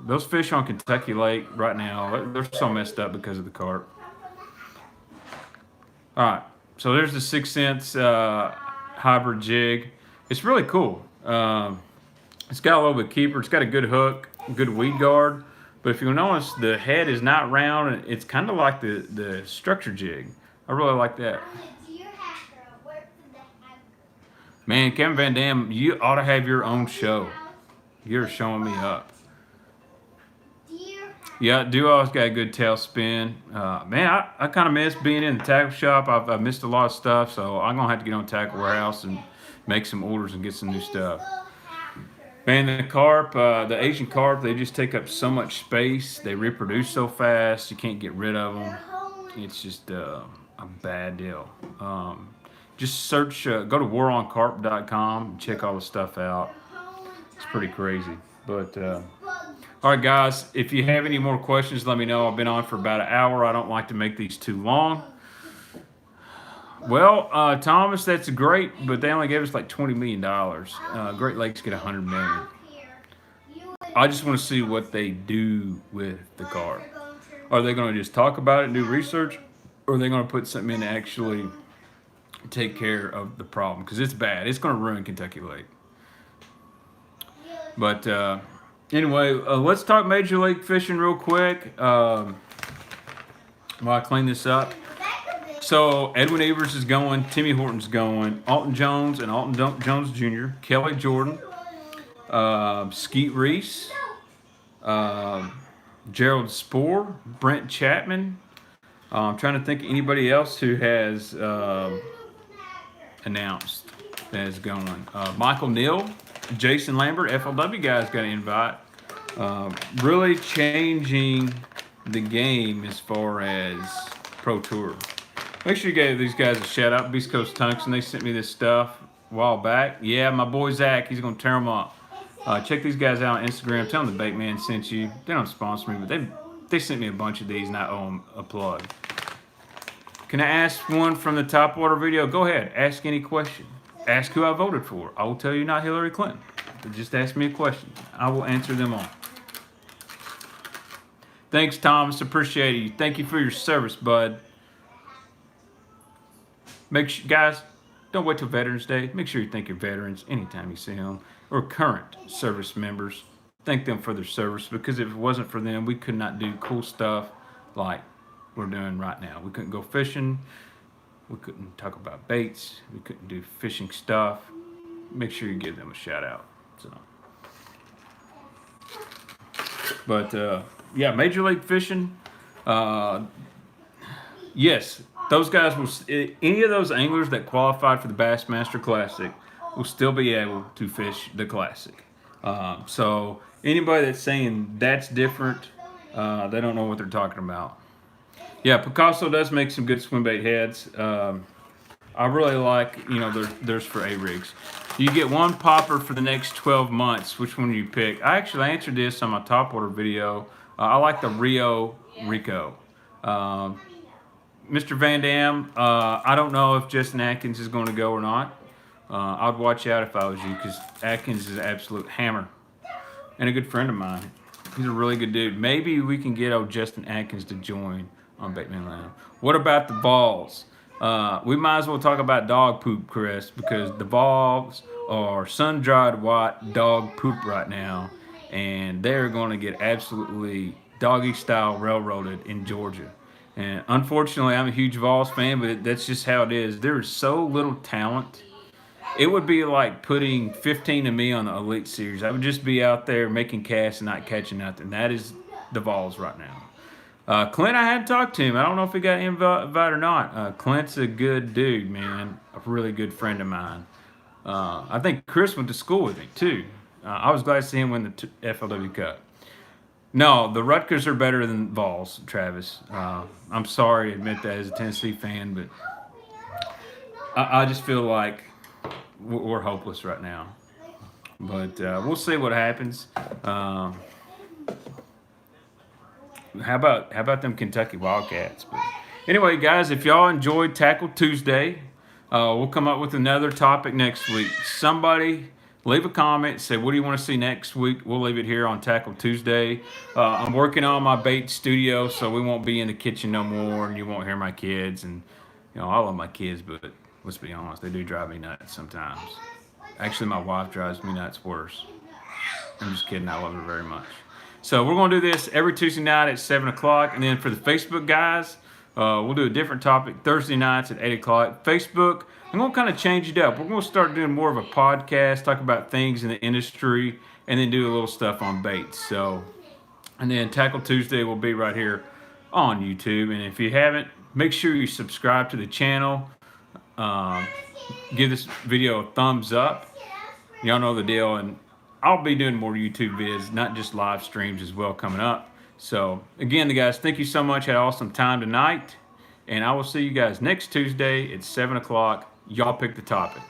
S1: Those fish on Kentucky Lake right now, they're so messed up because of the carp. All right, so there's the 6 cents hybrid jig. It's really cool. It's got a little bit of keeper. It's got a good hook, good weed guard. But if you notice, the head is not round. It's kind of like the structure jig. I really like that. Man, Kevin Van Dam, you ought to have your own show. You're showing me up. Yeah, Duo's got a good tail spin. Man, I kind of miss being in the tackle shop. I've missed a lot of stuff, so I'm going to have to get on Tackle Warehouse and make some orders and get some new stuff. Man, the carp, the Asian carp, they just take up so much space. They reproduce so fast, you can't get rid of them. It's just a bad deal. just search, go to waroncarp.com, check all the stuff out. It's pretty crazy. But all right, guys, if you have any more questions, let me know. I've been on for about an hour. I don't like to make these too long. Well, Thomas, that's great, but they only gave us like $20 million. Great Lakes get $100 million. I just want to see what they do with the carp. Are they going to just talk about it and do research, or are they going to put something in to actually take care of the problem? Because it's bad. It's going to ruin Kentucky Lake. But anyway, let's talk Major League Fishing real quick while I clean this up. So Edwin Evers is going, Timmy Horton's going, Alton Jones and Alton Jones Jr., Kelly Jordan, Skeet Reese, Gerald Spoor, Brent Chapman. I'm trying to think of anybody else who has announced that is going. Michael Neal, Jason Lambert, FLW guys got an invite. Really changing the game as far as Pro Tour. Make sure you give these guys a shout out. Beast Coast Tungsten, they sent me this stuff a while back. Yeah, my boy Zach, he's going to tear them up. Check these guys out on Instagram. Tell them the Baitman sent you. They don't sponsor me, but they sent me a bunch of these and I owe them a plug. Can I ask one from the top water video? Go ahead. Ask any question. Ask who I voted for. I will tell you not Hillary Clinton. But just ask me a question. I will answer them all. Thanks, Thomas. Appreciate you. Thank you for your service, bud. Make sure, guys, don't wait till Veterans Day. Make sure you thank your veterans anytime you see them, or current service members. Thank them for their service, because if it wasn't for them, we could not do cool stuff like we're doing right now. We couldn't go fishing. We couldn't talk about baits. We couldn't do fishing stuff. Make sure you give them a shout out. So, but yeah, Major League Fishing. Yes. Those guys will, any of those anglers that qualified for the Bassmaster Classic will still be able to fish the Classic. So anybody that's saying that's different, they don't know what they're talking about. Yeah, Picasso does make some good swim bait heads. I really like, you know, there's for A-rigs. You get one popper for the next 12 months. Which one do you pick? I actually answered this on my top water video. I like the Rio Rico. Mr. Van Dam, I don't know if Justin Atkins is going to go or not. I'd watch out if I was you, because Atkins is an absolute hammer and a good friend of mine. He's a really good dude. Maybe we can get old Justin Atkins to join on Baitman Land. What about the Vols? We might as well talk about dog poop, Chris, because the Vols are sun-dried white dog poop right now, and they're going to get absolutely doggy-style railroaded in Georgia. And unfortunately, I'm a huge Vols fan, but that's just how it is. There is so little talent. It would be like putting 15 of me on the Elite Series. I would just be out there making casts and not catching nothing. That is the Vols right now. Clint, I had talked to him. I don't know if he got invited or not. Clint's a good dude, man. A really good friend of mine. I think Chris went to school with him, too. I was glad to see him win the FLW Cup. No, the Rutgers are better than Vols, Travis. I'm sorry to admit that as a Tennessee fan, but I just feel like we're hopeless right now. But we'll see what happens. How about them Kentucky Wildcats? But anyway, guys, if y'all enjoyed Tackle Tuesday, we'll come up with another topic next week. Somebody leave a comment, say what do you want to see next week. We'll leave it here on Tackle Tuesday. I'm working on my bait studio, so we won't be in the kitchen no more, and you won't hear my kids. And you know, I love my kids, but let's be honest, they do drive me nuts sometimes. Actually, my wife drives me nuts worse. I'm just kidding, I love her very much. So we're going to do this every Tuesday night at 7 o'clock, and then for the Facebook guys, we'll do a different topic Thursday nights at 8 o'clock. Facebook, I'm going to kind of change it up. We're going to start doing more of a podcast, talk about things in the industry, and then do a little stuff on baits. So, and then Tackle Tuesday will be right here on YouTube. And if you haven't, make sure you subscribe to the channel. Give this video a thumbs up. Y'all know the deal. And I'll be doing more YouTube vids, not just live streams as well coming up. So, again, guys, thank you so much. Had an awesome time tonight. And I will see you guys next Tuesday at 7 o'clock. Y'all pick the topic.